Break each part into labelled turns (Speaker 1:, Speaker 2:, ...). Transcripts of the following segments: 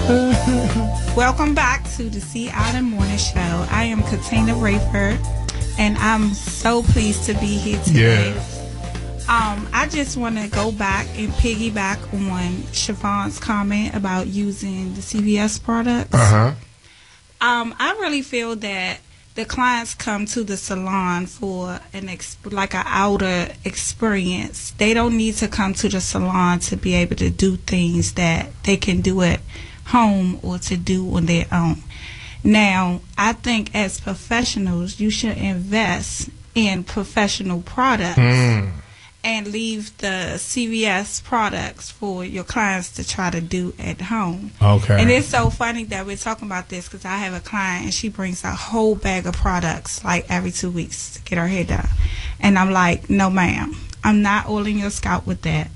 Speaker 1: Welcome back to the Sea Island Morning Show. I am Katina Rayford, and I'm so pleased to be here today.
Speaker 2: Yeah.
Speaker 1: I just want to go back and piggyback on Siobhan's comment about using the CVS products. I really feel that the clients come to the salon for an outer experience. They don't need to come to the salon to be able to do things that they can do at home or to do on their own. Now, I think as professionals, you should invest in professional products and leave the CVS products for your clients to try to do at home.
Speaker 2: Okay.
Speaker 1: And it's so funny that we're talking about this because I have a client and she brings a whole bag of products like every 2 weeks to get her hair done. And I'm like, no ma'am, I'm not oiling your scalp with that.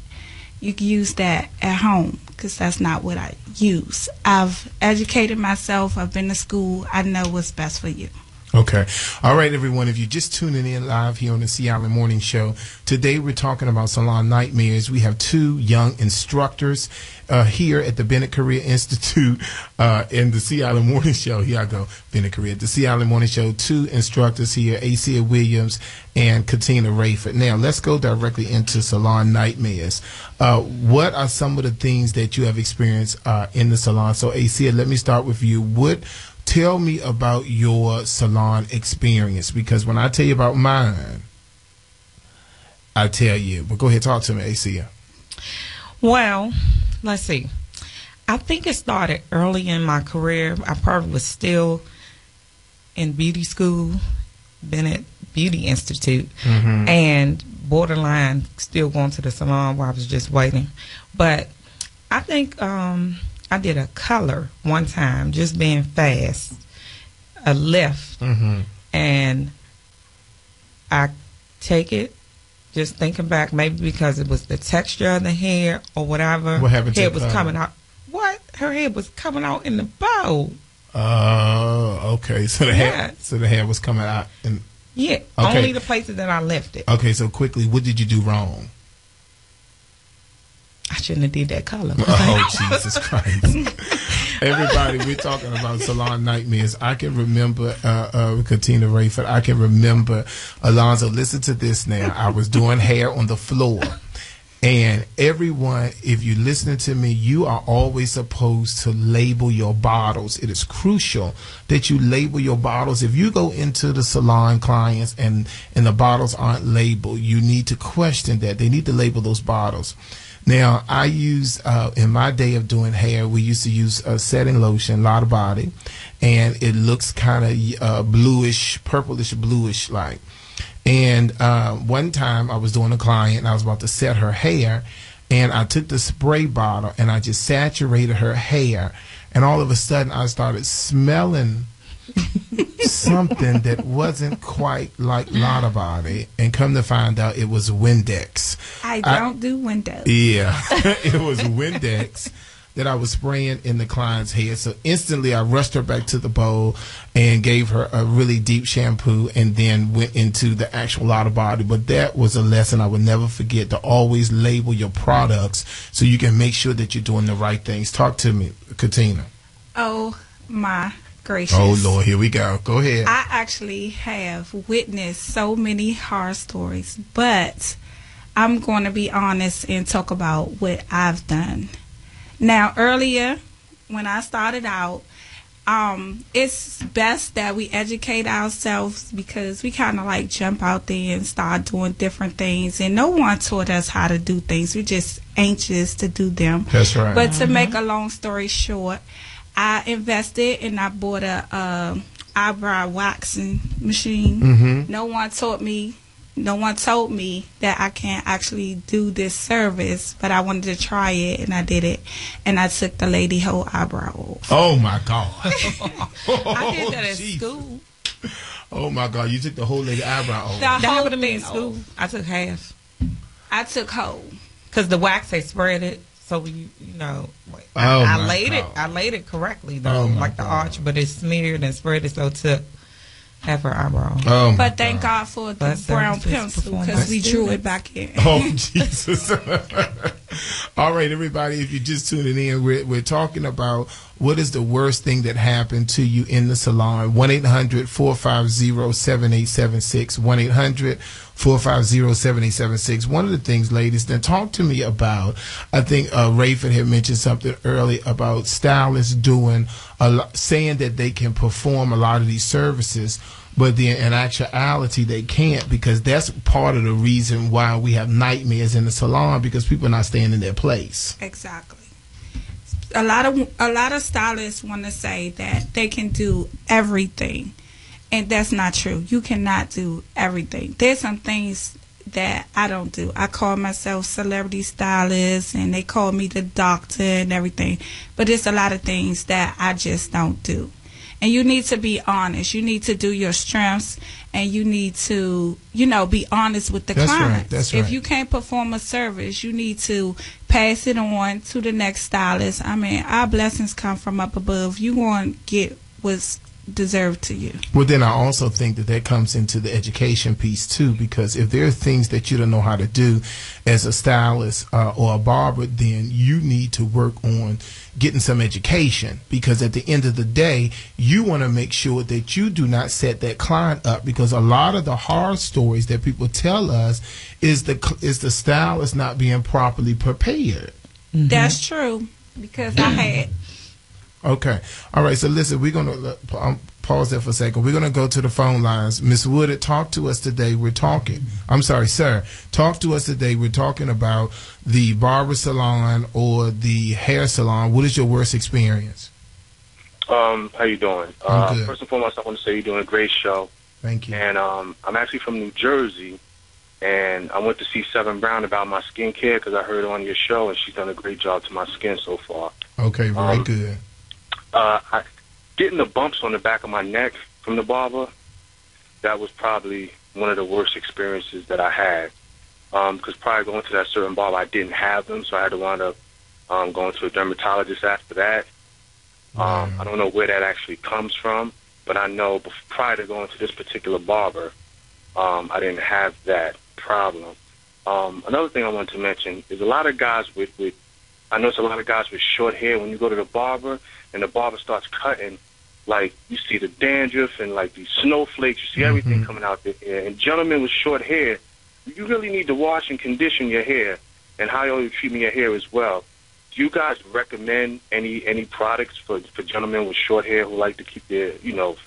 Speaker 1: You can use that at home because that's not what I use. I've educated myself. I've been to school. I know what's best for you.
Speaker 2: Okay. All right, everyone. If you're just tuning in live here on the Sea Island Morning Show, today we're talking about salon nightmares. We have two young instructors here at the Bennett Career Institute in the Sea Island Morning Show. Here I go, Bennett Career. The Sea Island Morning Show, two instructors here, Acia Williams and Katina Rayford. Now, let's go directly into salon nightmares. What are some of the things that you have experienced in the salon? So, Acia, let me start with you. Tell me about your salon experience, because when I tell you about mine, I tell you. But go ahead, talk to me, Acia.
Speaker 3: Well, let's see. I think it started early in my career. I probably was still in beauty school, Bennett Beauty Institute, and borderline still going to the salon where I was just waiting. But I think I did a color one time, just being fast, a lift, and I take it, just thinking back, maybe because it was the texture of the hair or whatever.
Speaker 2: What happened to
Speaker 3: hair
Speaker 2: the
Speaker 3: was
Speaker 2: color?
Speaker 3: coming out? What? Her hair was coming out in the bow.
Speaker 2: Oh, okay. So the hair was coming out.
Speaker 3: Yeah,
Speaker 2: okay.
Speaker 3: Only the places that I left it.
Speaker 2: Okay, so quickly, what did you do wrong?
Speaker 3: I shouldn't have did that color.
Speaker 2: Oh, Jesus Christ. Everybody, we're talking about salon nightmares. I can remember Katina Rayford. I can remember, Alonzo, listen to this now. I was doing hair on the floor. And everyone, if you're listening to me, you are always supposed to label your bottles. It is crucial that you label your bottles. If you go into the salon clients and the bottles aren't labeled, you need to question that. They need to label those bottles. Now, I use, in my day of doing hair, we used to use setting lotion, a lot of body, and it looks kind of bluish, purplish bluish like. And one time I was doing a client and I was about to set her hair, and I took the spray bottle and I just saturated her hair, and all of a sudden I started smelling something that wasn't quite like Lotta Body, and come to find out it was Windex.
Speaker 1: I don't do Windex.
Speaker 2: Yeah, it was Windex that I was spraying in the client's hair. So instantly I rushed her back to the bowl and gave her a really deep shampoo, and then went into the actual Lotta Body. But that was a lesson I would never forget, to always label your products so you can make sure that you're doing the right things. Talk to me, Katina.
Speaker 1: Oh, my gracious.
Speaker 2: Oh, Lord, here we go. Go ahead.
Speaker 1: I actually have witnessed so many horror stories, but I'm going to be honest and talk about what I've done. Now, earlier, when I started out, it's best that we educate ourselves, because we kind of like jump out there and start doing different things, and no one taught us how to do things. We're just anxious to do them.
Speaker 2: That's right.
Speaker 1: But to make a long story short, I invested and I bought a eyebrow waxing machine. No one told me that I can't actually do this service, but I wanted to try it, and I did it, and I took the lady whole eyebrow off.
Speaker 2: Oh my God.
Speaker 3: I did that at school.
Speaker 2: Oh my God, you took the whole lady eyebrow off.
Speaker 3: That happened to me in school. I took half.
Speaker 1: I took whole.
Speaker 3: Because the wax, they spread it. So you know,
Speaker 2: I
Speaker 3: laid it correctly though, like the arch, but it smeared and spread it, so it took half her eyebrow.
Speaker 2: Oh,
Speaker 1: but thank God for the brown pencil, because we drew it back in.
Speaker 2: Oh, Jesus. All right, everybody, if you're just tuning in, we're talking about what is the worst thing that happened to you in the salon. 1-800-450-7876. 1-800-450-7876. One of the things, ladies, then talk to me about, I think Rayford had mentioned something earlier about stylists saying that they can perform a lot of these services, but then in actuality they can't, because that's part of the reason why we have nightmares in the salon, because people are not staying in their place.
Speaker 1: Exactly. A lot of stylists want to say that they can do everything, and that's not true. You cannot do everything. There's some things that I don't do. I call myself celebrity stylist, and they call me the doctor and everything, but there's a lot of things that I just don't do. And you need to be honest. You need to do your strengths, and you need to, be honest with the client.
Speaker 2: That's right.
Speaker 1: If you can't perform a service, you need to pass it on to the next stylist. I mean, our blessings come from up above. You want to get what's deserved to you.
Speaker 2: Well, then I also think that comes into the education piece too, because if there are things that you don't know how to do as a stylist or a barber, then you need to work on getting some education, because at the end of the day, you want to make sure that you do not set that client up, because a lot of the horror stories that people tell us is the stylist not being properly prepared.
Speaker 1: Mm-hmm. That's true, because I had.
Speaker 2: Okay. All right. So listen, we're going to pause there for a second. We're going to go to the phone lines. Ms. Woodard, talk to us today. I'm sorry, sir. Talk to us today. We're talking about the barber salon or the hair salon. What is your worst experience?
Speaker 4: How you doing?
Speaker 2: I'm good.
Speaker 4: First and foremost, I want to say you're doing a great show.
Speaker 2: Thank you.
Speaker 4: And I'm actually from New Jersey, and I went to see Seven Brown about my skincare because I heard her on your show, and she's done a great job to my skin so far.
Speaker 2: Okay, very good.
Speaker 4: Getting the bumps on the back of my neck from the barber, that was probably one of the worst experiences that I had. Because prior to going to that certain barber, I didn't have them, so I had to wind up going to a dermatologist after that. I don't know where that actually comes from, but I know prior to going to this particular barber, I didn't have that problem. Another thing I wanted to mention is a lot of guys I notice a lot of guys with short hair, when you go to the barber and the barber starts cutting, like you see the dandruff and like these snowflakes, you see everything coming out there. And gentlemen with short hair, you really need to wash and condition your hair, and how you're treating your hair as well. Do you guys recommend any products for gentlemen with short hair who like to keep their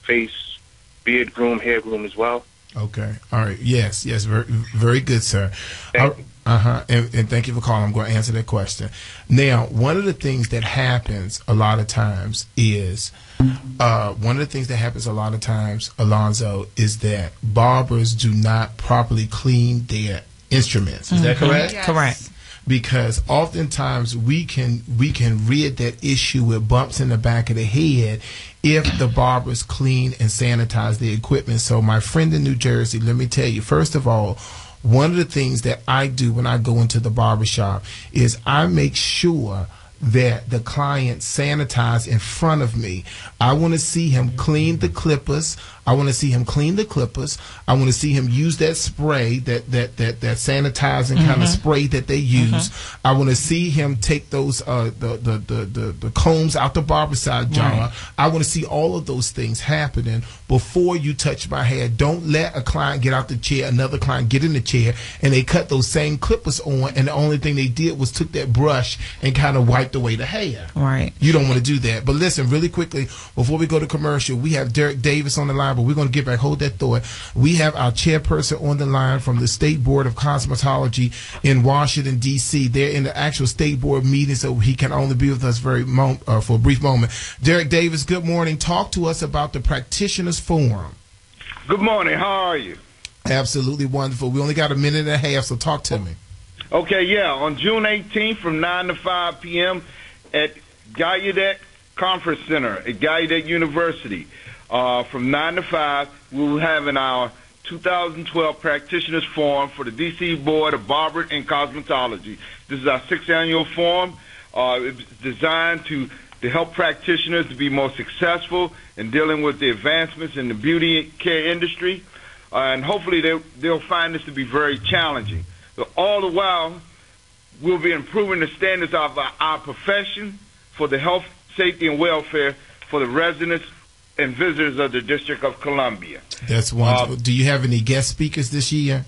Speaker 4: face, beard groom, hair groom as well?
Speaker 2: Okay. All right. Yes. Very, very good, sir.
Speaker 4: Thank you.
Speaker 2: And thank you for calling. I'm going to answer that question. Now, one of the things that happens a lot of times is, Alonzo, is that barbers do not properly clean their instruments. Is that correct?
Speaker 1: Yes.
Speaker 3: Correct.
Speaker 2: Because oftentimes we can rid that issue with bumps in the back of the head if the barbers clean and sanitize the equipment. So my friend in New Jersey, let me tell you, first of all, one of the things that I do when I go into the barbershop is I make sure that the client sanitize in front of me. I want to see him clean the clippers. I want to see him use that spray, that sanitizing kind of spray that they use. I want to see him take those the combs out the barbicide jar. Right. I want to see all of those things happening before you touch my hair. Don't let a client get out the chair, another client get in the chair, and they cut those same clippers on, and the only thing they did was took that brush and kind of wiped away the hair.
Speaker 3: Right.
Speaker 2: You don't want to do that. But listen, really quickly, before we go to commercial, we have Derek Davis on the line, but we're going to get back. Hold that thought. We have our chairperson on the line from the State Board of Cosmetology in Washington, D.C. They're in the actual State Board meeting, so he can only be with us for a brief moment. Derek Davis, good morning. Talk to us about the Practitioners Forum.
Speaker 5: Good morning. How are you?
Speaker 2: Absolutely wonderful. We only got a minute and a half, so talk to me.
Speaker 5: Okay, yeah. On June 18th from 9 to 5 p.m. at Gallaudet Conference Center at Gallaudet University. From 9 to 5, we'll have in our 2012 Practitioners Forum for the D.C. Board of Barber and Cosmetology. This is our 6th annual forum. It's designed to help practitioners to be more successful in dealing with the advancements in the beauty care industry. And hopefully they'll find this to be very challenging. But all the while, We'll be improving the standards of our profession for the health, safety, and welfare for the residents and visitors of the District of Columbia.
Speaker 2: That's wonderful. Do you have any guest speakers this year?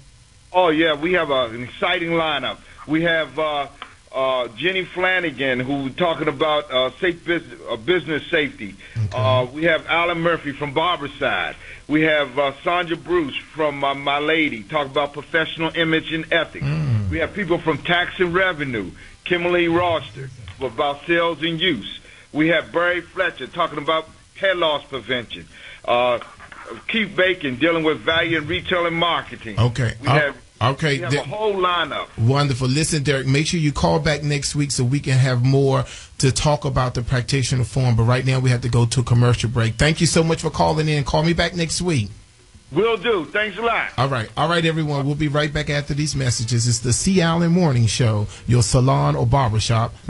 Speaker 5: Oh, yeah, we have an exciting lineup. We have Jenny Flanagan, who's talking about safe business safety. Okay. We have Alan Murphy from Barberside. We have Sandra Bruce from My Lady, talking about professional image and ethics. We have people from Tax and Revenue, Kimberly Roster, about sales and use. We have Barry Fletcher talking about hair loss prevention. Keith Bacon dealing with value in retail and marketing.
Speaker 2: Okay.
Speaker 5: We have a whole lineup.
Speaker 2: Wonderful. Listen, Derek, make sure you call back next week so we can have more to talk about the practitioner forum. But right now we have to go to a commercial break. Thank you so much for calling in. Call me back next week.
Speaker 5: Will do. Thanks a lot.
Speaker 2: All right, everyone. We'll be right back after these messages. It's the C. Allen Morning Show, your salon or barbershop.